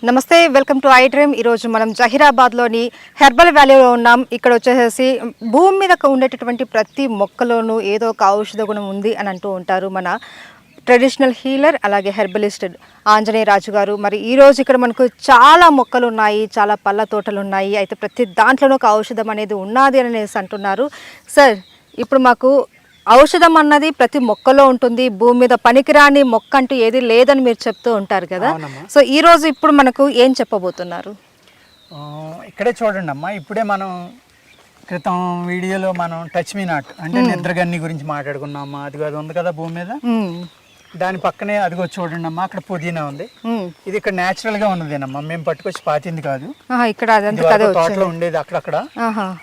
నమస్తే, welcome to I dream. ఈరోజు మనం జహీరాబాద్లోని హెర్బల్ వ్యాలీలో ఉన్నాం. ఇక్కడ వచ్చేసి భూమి మీద ఉండేటటువంటి ప్రతి మొక్కలోనూ ఏదో ఒక ఔషధ గుణం ఉంది అని అంటూ ఉంటారు మన ట్రెడిషనల్ హీలర్ అలాగే హెర్బలిస్ట్ ఆంజనేయ రాజు గారు. మరి ఈరోజు ఇక్కడ మనకు చాలా మొక్కలు ఉన్నాయి, చాలా పళ్ళ తోటలు ఉన్నాయి. అయితే ప్రతి దాంట్లోనూ ఒక ఔషధం అనేది ఉన్నది అనేసి అంటున్నారు. సార్, ఇప్పుడు మాకు ఔషధం అన్నది ప్రతి మొక్కలో ఉంటుంది, భూమి మీద పనికిరాని మొక్క అంటూ ఏది లేదని మీరు చెప్తూ ఉంటారు కదా. సో ఈ రోజు ఇప్పుడు మనకు ఏం చెప్పబోతున్నారు? ఇక్కడే చూడండి అమ్మా, ఇప్పుడే మనం క్రితం వీడియోలో మనం టచ్ మీ నాట్ అంటే నిద్రగన్ని గురించి మాట్లాడుకున్నామా. అది ఉంది కదా భూమి మీద, దాని పక్కనే అదిగో చూడండి అమ్మా, అక్కడ పుదీనా ఉంది. ఇది ఇక్కడ నేచురల్ గా ఉన్నదేనమ్మా, మేము పట్టుకొచ్చి పాతింది కాదు. ఇక్కడ తోటలో ఉండేది అక్కడక్కడ,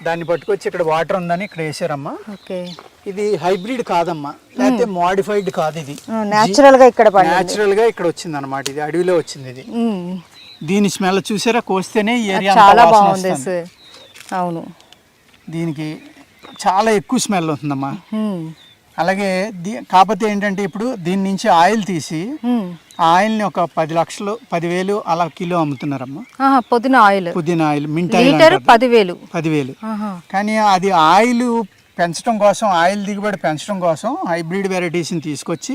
దాన్ని పట్టుకొచ్చి ఇక్కడ వాటర్ ఉందని ఇక్కడ వేసారమ్మా. ఇది హైబ్రిడ్ కాదమ్మా, లేకపోతే మోడిఫైడ్ కాదు, ఇది నేచురల్ గా ఇక్కడ వచ్చింది అనమాట. ఇది అడవిలో వచ్చింది. ఇది దీని స్మెల్ చూసారా, కోస్తేనే ఈ ఏరియా చాలా బాగుంది. అవును, దీనికి చాలా ఎక్కువ స్మెల్ వస్తుందమ్మా. అలాగే కాకపోతే ఏంటంటే ఇప్పుడు దీని నుంచి ఆయిల్ తీసి ఆయిల్ని ఒక 10 లక్షలు 10,000 అలా కిలో అమ్ముతున్నారమ్మా. పుదీనా ఆయిల్ మింట్ ఆయిల్ 10,000. కానీ అది ఆయిల్ పెంచడం కోసం, ఆయిల్ దిగుబడి పెంచడం కోసం హైబ్రిడ్ వెరైటీస్ని తీసుకొచ్చి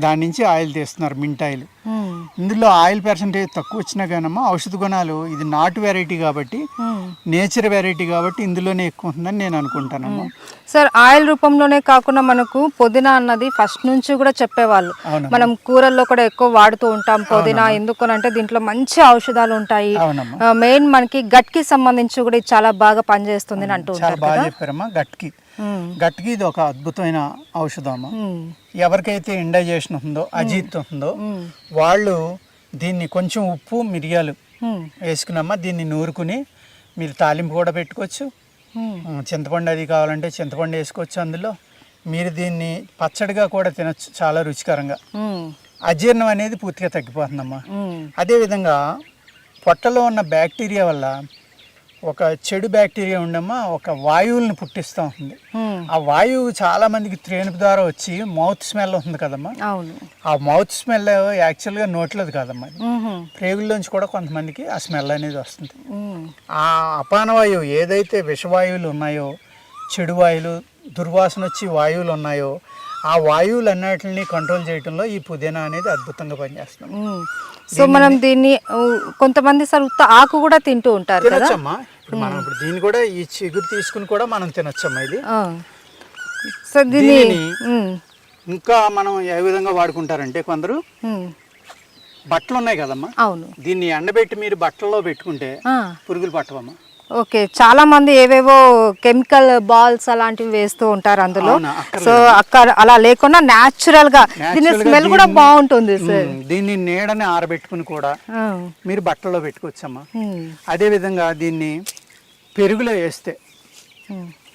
దాని నుంచి ఆయిల్ తీస్తున్నారు, మింట్ ఆయిల్. ఇందులో ఆయిల్ పర్సెంటేజ్ తక్కువ వచ్చినా కానమ్మా ఔషధ గుణాలు, ఇది నాటు వెరైటీ కాబట్టి, నేచర్ వెరైటీ కాబట్టి ఇందులోనే ఎక్కువ ఉంటుందని నేను అనుకుంటానమ్మా. సార్, ఆయిల్ రూపంలోనే కాకుండా మనకు పుదీనా అన్నది ఫస్ట్ నుంచి కూడా చెప్పేవాళ్ళు. మనం కూరల్లో కూడా ఎక్కువ వాడుతూ ఉంటాం పుదీనా. ఎందుకనంటే దీంట్లో మంచి ఔషధాలు ఉంటాయి. మెయిన్ మనకి గట్ కి సంబంధించి కూడా ఇది చాలా బాగా పనిచేస్తుంది అంటూ ఉంటారు. బాగా చెప్పారమ్మా. గట్కి ఇది ఒక అద్భుతమైన ఔషధం. ఎవరికైతే ఇండైజేషన్ ఉందో, అజీర్తి ఉందో వాళ్ళు దీన్ని కొంచెం ఉప్పు మిరియాలు వేసుకున్నమ్మా, దీన్ని నూరుకుని మీరు తాలింపు కూడా పెట్టుకోవచ్చు. చింతపండు అది కావాలంటే చింతపండు వేసుకోవచ్చు అందులో. మీరు దీన్ని పచ్చడిగా కూడా తినచ్చు, చాలా రుచికరంగా. అజీర్ణం అనేది పూర్తిగా తగ్గిపోతుందమ్మా. అదేవిధంగా పొట్టలో ఉన్న బ్యాక్టీరియా వల్ల ఒక చెడు బ్యాక్టీరియా ఉండమ్మా, ఒక వాయువులను పుట్టిస్తూ ఉంటుంది. ఆ వాయువు చాలా మందికి త్రేణుపు ద్వారా వచ్చి మౌత్ స్మెల్ వస్తుంది కదమ్మా. ఆ మౌత్ స్మెల్ యాక్చువల్గా నోట్లోది కాదమ్మా, ప్రేగుల్లోంచి కూడా కొంతమందికి ఆ స్మెల్ అనేది వస్తుంది. ఆ అపాన వాయువు ఏదైతే విషవాయువులు ఉన్నాయో, చెడు వాయువులు, దుర్వాసన వచ్చి వాయువులు ఉన్నాయో, ఆ వాయువులు అన్నిటిని కంట్రోల్ చేయడంలో ఈ పుదీనా అనేది అద్భుతంగా పనిచేస్తుంది. సో మనం దీన్ని కొంతమంది సార్ ఆకు కూడా తింటూ ఉంటారు కదా. ఇప్పుడు మనం ఇప్పుడు దీన్ని కూడా ఈ చిగురు తీసుకుని కూడా మనం తినొచ్చమ్మా. ఇది సో దీన్ని ఇంకా మనం ఏ విధంగా వాడుకుంటారంటే, కొందరు బట్టలు ఉన్నాయి కదమ్మా, అవును, దీన్ని ఎండబెట్టి మీరు బట్టల్లో పెట్టుకుంటే పురుగులు పట్టవమ్మా. ఓకే, చాలా మంది ఏవేవో కెమికల్ బాల్స్ అలాంటివి వేస్తూ ఉంటారు అందులో. సో అక్కడ అలా లేకుండా న్యాచురల్ గా దీని స్మెల్ కూడా బాగుంటుంది సార్. దీన్ని నీడని ఆరబెట్టుకుని కూడా మీరు బట్టల్లో పెట్టుకోవచ్చమ్మా. అదే విధంగా దీన్ని పెరుగులో వేస్తే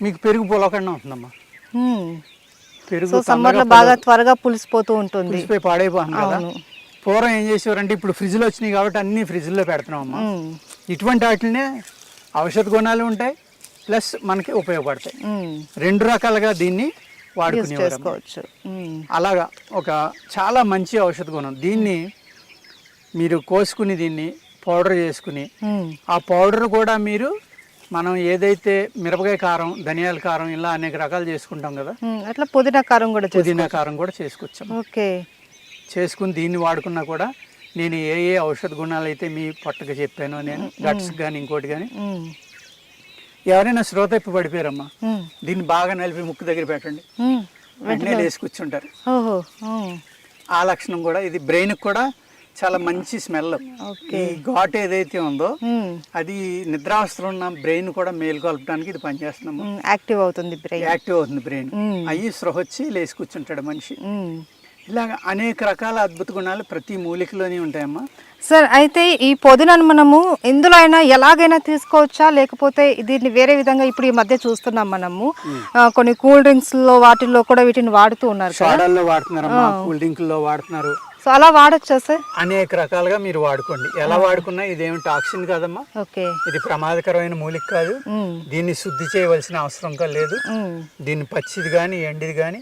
మీకు పెరుగు పులకుండా ఉంటుందమ్మా. పెరుగు సమ్మర్ లో బాగా త్వరగా పులిసిపోతూ ఉంటుంది, పులిసిపోయి పాడైపోతుంది కదా. పూర్వం ఏం చేసేవారంటే, ఇప్పుడు ఫ్రిడ్జ్ లో వచ్చినాయి కాబట్టి అన్ని ఫ్రిడ్జ్ లో పెడుతున్నాం అమ్మా. ఇటువంటి వాటినే ఔషధ గుణాలు ఉంటాయి, ప్లస్ మనకి ఉపయోగపడతాయి. రెండు రకాలుగా దీన్ని వాడుకునేవారు. అలాగా ఒక చాలా మంచి ఔషధ గుణం. దీన్ని మీరు కోసుకుని దీన్ని పౌడర్ చేసుకుని, ఆ పౌడర్ కూడా మీరు మనం ఏదైతే మిరపకాయ కారం, ధనియాల కారం, ఇలా అనేక రకాలు చేసుకుంటాం కదా, అట్లా పుదీనా కారం కూడా చేసుకోవచ్చు. ఓకే, చేసుకుని దీన్ని వాడుకున్నా కూడా నేను ఏ ఔషధ గుణాలు అయితే మీ పొట్టగా చెప్పానో, నేను గట్స్ కానీ ఇంకోటి కానీ, ఎవరైనా శ్రోతప్పి పడిపోయారమ్మా, దీన్ని బాగా నలిపి ముక్కు దగ్గర పెట్టండి, వెంటనే లేసి కూర్చుంటారు. ఆ లక్షణం కూడా ఇది బ్రెయిన్ కూడా చాలా మంచి స్మెల్. ఈ ఘాట్ ఏదైతే ఉందో అది నిద్రావస్థలో ఉన్న బ్రెయిన్ కూడా మేలుకొల్పడానికి ఇది పనిచేస్తున్నాము. యాక్టివ్ అవుతుంది బ్రెయిన్. అయ్యి స్పృహ వచ్చి లేచి కూర్చుంటాడు మనిషి. ఇలాగ అనేక రకాల అద్భుత గుణాలు ప్రతి మూలికలోనే ఉంటాయమ్మా. సార్, అయితే ఈ పుదీనాను మనము ఎందులో అయినా ఎలాగైనా తీసుకోవచ్చా, లేకపోతే దీన్ని వేరే విధంగా ఇప్పుడు ఈ మధ్య చూస్తున్నాం మనము కొన్ని కూల్ డ్రింక్స్ లో వాటిల్లో కూడా వీటిని వాడుతూ ఉన్నారు, సోడాల్లో వాడుతున్నారమ్మా, కూల్ డ్రింక్ లో వాడుతున్నారు. సో అలా వాడచ్చా సార్? అనేక రకాలుగా మీరు వాడుకోండి. ఎలా వాడుకున్నా ఇదేమి టాక్సిన్ కాదమ్మా. ఇది ప్రమాదకరమైన మూలిక కాదు. దీన్ని శుద్ధి చేయవలసిన అవసరం లేదు. దీన్ని పచ్చిది కానీ ఎండిది కానీ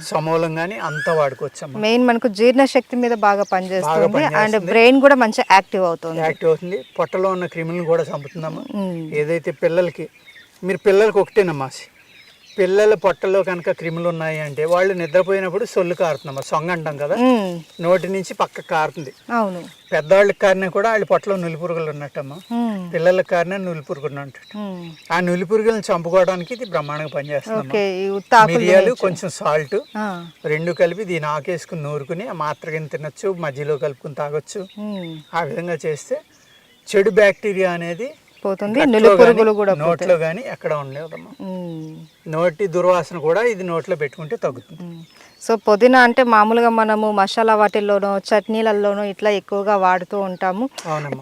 సమూలం కానీ అంతా వాడుకోవచ్చు అమ్మా. మెయిన్ మనకు జీర్ణశక్తి మీద బాగా పనిచేస్తుంది అండ్ బ్రెయిన్ కూడా మంచి యాక్టివ్ అవుతుంది. యాక్టివ్ అవుతుంది, పొట్టలో ఉన్న క్రిములను కూడా చంపుతుందమ్మా. ఏదైతే పిల్లలకి మీరు పిల్లలకి ఒకటేనమ్మా, పిల్లల పొట్టలో కనుక క్రిములు ఉన్నాయి అంటే వాళ్ళు నిద్రపోయినప్పుడు సొల్లు కారుతుందమ్మా, సొంగ అంటాం కదా, నోటి నుంచి పక్కకు కారుతుంది. అవును, పెద్దవాళ్ళకి కారినా కూడా వాళ్ళ పొట్టలో నులిపురుగులు ఉన్నట్టమ్మా, పిల్లలకి కారినా నులిపురుగులు ఉన్నట్టు. ఆ నులిపురుగులను చంపుకోవడానికి ఇది బ్రహ్మాండంగా పనిచేస్తుంది. మిరియాలు కొంచెం సాల్ట్ రెండు కలిపి దీని ఆకేసుకుని నూరుకుని ఆ మాత్ర కింద తినొచ్చు, మధ్యలో కలుపుకుని తాగొచ్చు. ఆ విధంగా చేస్తే చెడు బ్యాక్టీరియా అనేది పోతుంది, నులిపురుగులు కూడా నోట్లో కానీ ఎక్కడ ఉండలేదమ్మా. నోటి దుర్వాసన కూడా ఇది నోట్లో పెట్టుకుంటే తగ్గుతుంది. సో పుదీనా అంటే మామూలుగా మనము మసాలా వాటిల్లోనో చట్నీలలోనో ఇట్లా ఎక్కువగా వాడుతూ ఉంటాము,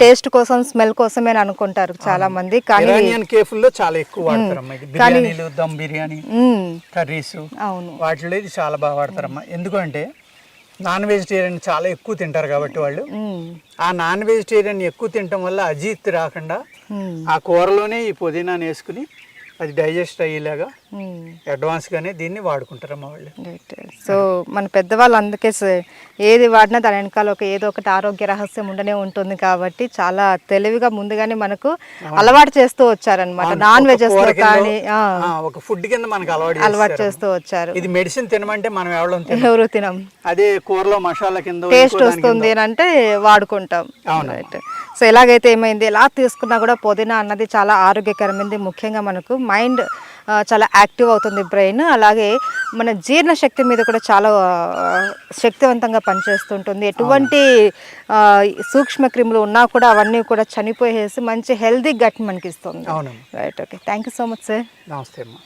టేస్ట్ కోసం స్మెల్ కోసమే అనుకుంటారు చాలా మంది. కానీ ఇరానియన్ కేఫ్లో చాలా ఎక్కువ వాడతారమ్మా ఇది, బిర్యానీలు, దమ్ బిర్యానీ, కర్రీస్, అవును వాటిలో ఇది చాలా బాగా వాడతారమ్మా. ఎందుకంటే నాన్ వెజిటేరియన్ చాలా ఎక్కువ తింటారు కాబట్టి వాళ్ళు ఆ నాన్ వెజిటేరియన్ ఎక్కువ తినటం వల్ల అజీర్తి రాకుండా ఆ కూరలోనే ఈ పుదీనాను వేసుకుని అది డైజెస్ట్ అయ్యేలాగా అడ్వాన్స్గానే దీన్ని వాడుకుంటారమ్మా వాళ్ళు. సో మన పెద్దవాళ్ళు అందుకే ఏది వాడినా దాని వెనకాల ఏదో ఒకటి ఆరోగ్య రహస్యం ఉండనే ఉంటుంది కాబట్టి చాలా తెలివిగా ముందుగానే మనకు అలవాటు చేస్తూ వచ్చారనమాట. నాన్ వెజెస్ కానీ ఒక ఫుడ్ కింద మనకు అలవాటు చేస్తూ వచ్చారు. ఇది మెడిసిన్ తినమంటే మనం ఎవరు తినం, అదే కూరలో మసాలా కింద టేస్ట్ వస్తుంది అని అంటే వాడుకుంటాం. సో ఎలాగైతే ఏమైంది, ఎలా తీసుకున్నా కూడా పుదీనా అన్నది చాలా ఆరోగ్యకరమైనది. ముఖ్యంగా మనకు మైండ్ చాలా యాక్టివ్ అవుతుంది, బ్రెయిన్. అలాగే మన జీర్ణశక్తి మీద కూడా చాలా శక్తివంతంగా పనిచేస్తుంటుంది. ఎటువంటి సూక్ష్మ క్రిములు ఉన్నా కూడా అవన్నీ కూడా చనిపోయేసి మంచి హెల్దీ గట్ మనకి ఇస్తుంది. Right, okay, thank you so much sir. నమస్తే అమ్మా.